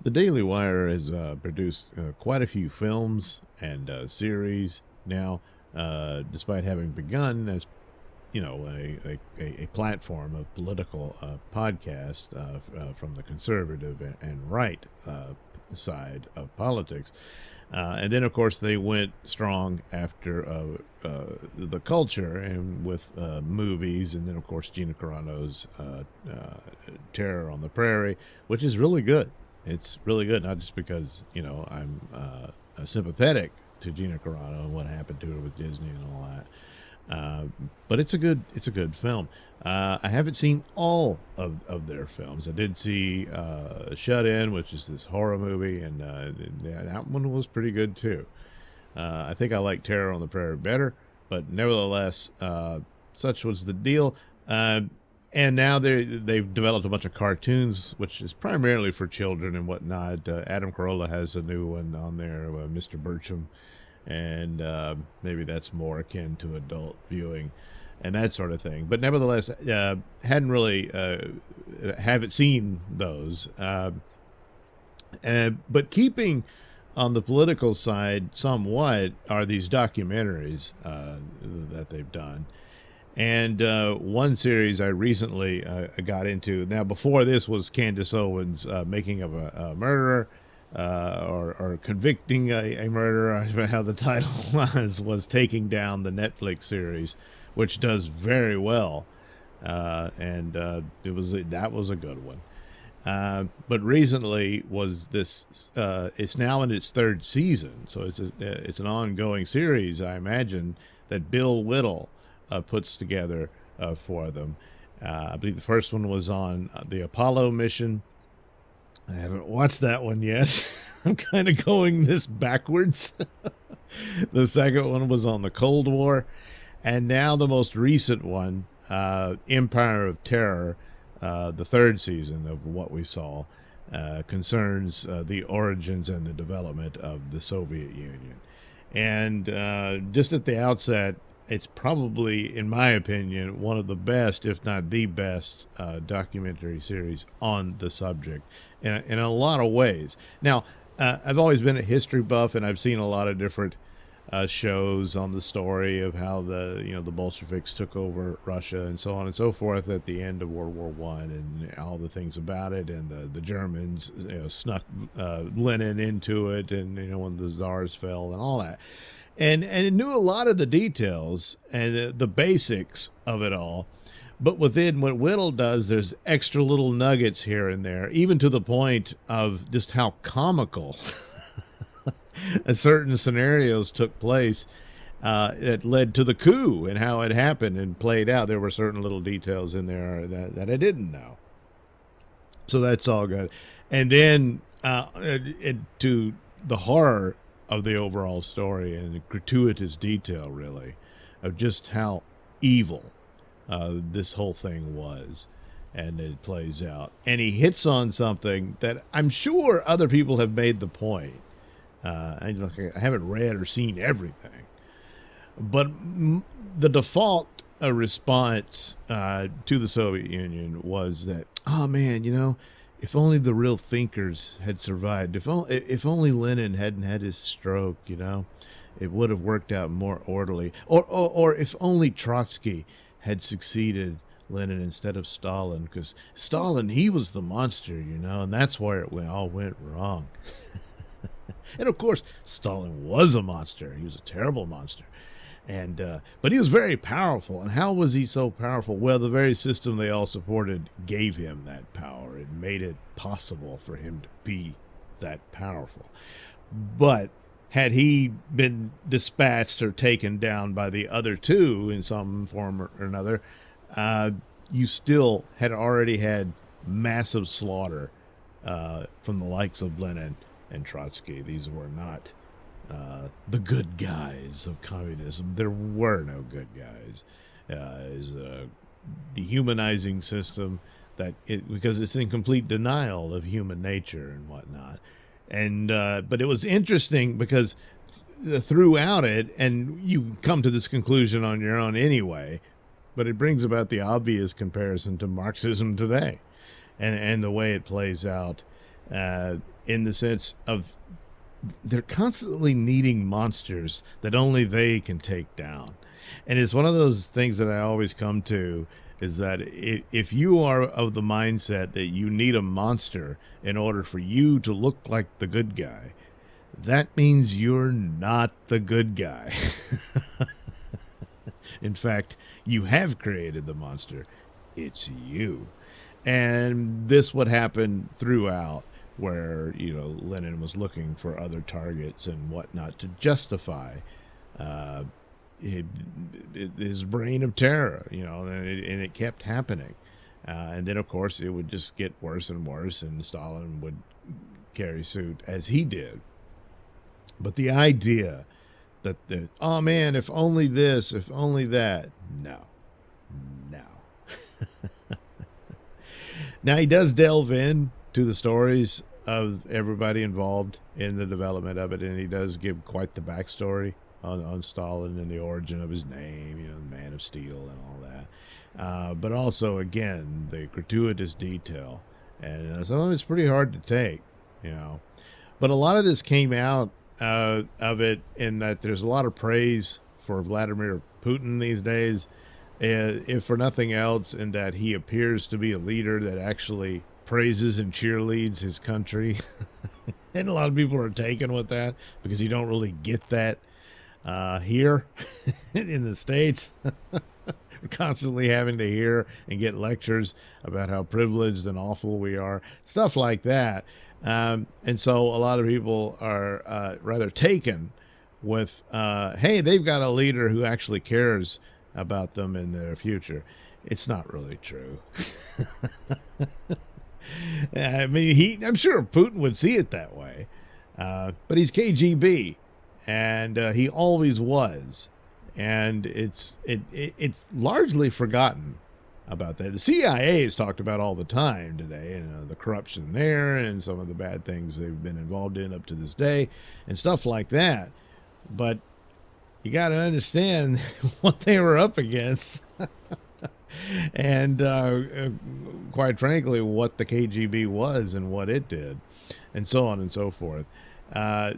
The Daily Wire has produced quite a few films and series now, despite having begun as a platform of political podcast from the conservative and right side of politics. And then, of course, they went strong after the culture and with movies, and then, of course, Gina Carano's Terror on the Prairie, which is really good. It's really good, not just because I'm sympathetic to Gina Carano and what happened to her with Disney and all that. But it's a good film. I haven't seen all of their films. I did see Shut In, which is this horror movie, and that one was pretty good too. I think I like Terror on the Prairie better, but nevertheless, such was the deal. And now they've developed a bunch of cartoons, which is primarily for children and whatnot. Adam Carolla has a new one on there, Mr. Burcham, and maybe that's more akin to adult viewing and that sort of thing. But nevertheless, haven't really haven't seen those. But keeping on the political side somewhat are these documentaries that they've done. And one series I recently got into. Now, before this was Candace Owens' Making of a Murderer, or Convicting a Murderer, I forget how the title was Taking Down the Netflix series, which does very well. And that was a good one. But recently was this, it's now in its third season, so it's an ongoing series, I imagine, that Bill Whittle puts together for them. I believe the first one was on the Apollo mission. I haven't watched that one yet. I'm kind of going this backwards. The second one was on the Cold War. And now the most recent one, Empire of Terror, the third season of what we saw, concerns the origins and the development of the Soviet Union. And just at the outset, it's probably, in my opinion, one of the best, if not the best, documentary series on the subject in a lot of ways. Now, I've always been a history buff, and I've seen a lot of different shows on the story of how the Bolsheviks took over Russia and so on and so forth at the end of World War One, and all the things about it, and the Germans snuck Lenin into it, and when the czars fell and all that. And it knew a lot of the details and the basics of it all. But within what Whittle does, there's extra little nuggets here and there, even to the point of just how comical certain scenarios took place that led to the coup and how it happened and played out. There were certain little details in there that I didn't know. So that's all good. And then to the horror of the overall story and the gratuitous detail, really, of just how evil this whole thing was, and it plays out. And he hits on something that I'm sure other people have made the point. I haven't read or seen everything, but the default response to the Soviet Union was that, oh man, if only the real thinkers had survived. If only Lenin hadn't had his stroke, it would have worked out more orderly. Or if only Trotsky had succeeded Lenin instead of Stalin, because Stalin, he was the monster, and that's where it all went wrong. And of course, Stalin was a monster. He was a terrible monster. But he was very powerful. And how was he so powerful? Well, the very system they all supported gave him that power. It made it possible for him to be that powerful. But had he been dispatched or taken down by the other two in some form or another, you still had already had massive slaughter from the likes of Lenin and Trotsky. These were not the good guys of communism. There were no good guys. Is a dehumanizing system because it's in complete denial of human nature and whatnot. And but it was interesting because throughout it, and you come to this conclusion on your own anyway, but it brings about the obvious comparison to Marxism today, and the way it plays out. in the sense of they're constantly needing monsters that only they can take down. And it's one of those things that I always come to, is that if you are of the mindset that you need a monster in order for you to look like the good guy, that means you're not the good guy. In fact, you have created the monster. It's you. And this would happen throughout, where, Lenin was looking for other targets and whatnot to justify his reign of terror, and it kept happening. And then, of course, it would just get worse and worse, and Stalin would carry suit as he did. But the idea that, oh man, if only this, if only that, no. Now, he does delve in to the stories of everybody involved in the development of it, and he does give quite the backstory on Stalin and the origin of his name, the Man of Steel and all that. But also, again, the gratuitous detail. And some of it's pretty hard to take, But a lot of this came out of it in that there's a lot of praise for Vladimir Putin these days, if for nothing else, in that he appears to be a leader that actually praises and cheerleads his country. And a lot of people are taken with that, because you don't really get that here in the States. We're constantly having to hear and get lectures about how privileged and awful we are, stuff like that. And so a lot of people are rather taken with, hey, they've got a leader who actually cares about them in their future. It's not really true. I mean, I'm sure Putin would see it that way, but he's KGB, and he always was, and it's largely forgotten about that. The CIA is talked about all the time today, and the corruption there, and some of the bad things they've been involved in up to this day, and stuff like that. But you got to understand what they were up against. And quite frankly, what the KGB was and what it did, and so on and so forth.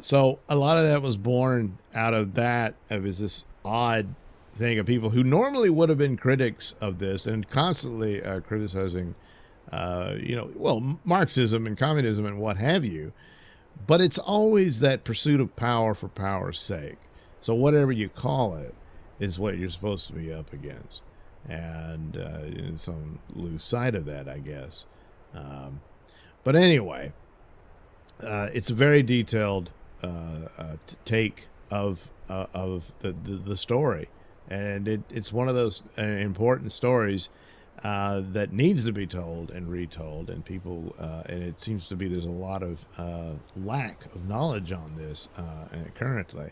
So a lot of that was born out of that, of this odd thing of people who normally would have been critics of this and constantly criticizing, Marxism and communism and what have you. But it's always that pursuit of power for power's sake. So whatever you call it is what you're supposed to be up against. And some lose sight of that, I guess. But anyway, it's a very detailed take of the story, and it's one of those important stories that needs to be told and retold. And people, and it seems to be there's a lot of lack of knowledge on this currently.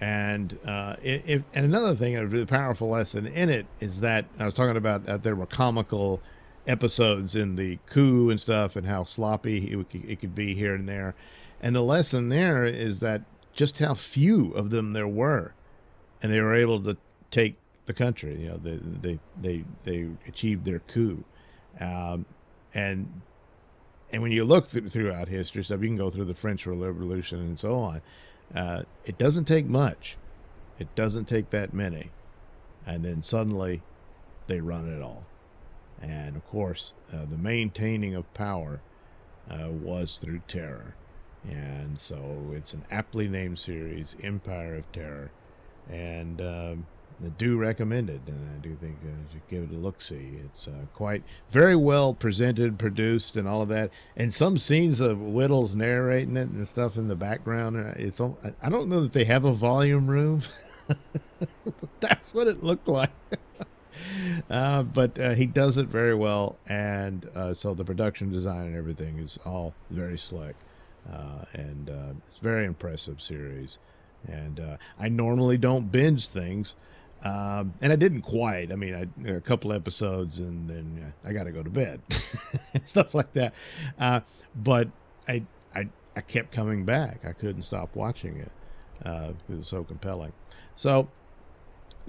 And and another thing, a really powerful lesson in it is that I was talking about that there were comical episodes in the coup and stuff, and how sloppy it could be here and there. And the lesson there is that just how few of them there were, and they were able to take the country. They achieved their coup, and when you look throughout history stuff, you can go through the French Revolution and so on. It doesn't take much. It doesn't take that many. And then suddenly they run it all. And of course, the maintaining of power was through terror. And so it's an aptly named series, Empire of Terror. And I do recommend it, and I do think you should give it a look-see. It's quite very well presented, produced, and all of that. And some scenes of Whittle's narrating it and stuff in the background. I don't know that they have a volume room. That's what it looked like. But he does it very well, and so the production design and everything is all very slick. And it's a very impressive series. And I normally don't binge things. And I didn't quite. I mean, a couple episodes, and then I got to go to bed, stuff like that. But I kept coming back. I couldn't stop watching it. It was so compelling. So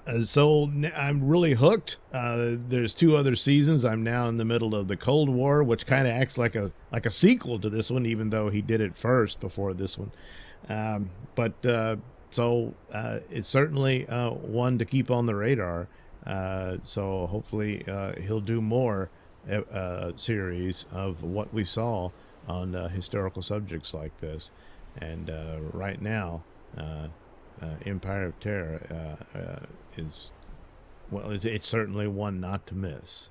I'm really hooked. There's two other seasons. I'm now in the middle of the Cold War, which kind of acts like a sequel to this one, even though he did it first before this one. But it's certainly one to keep on the radar. So hopefully he'll do more series of what we saw on historical subjects like this. And right now, Empire of Terror is, well, it's certainly one not to miss.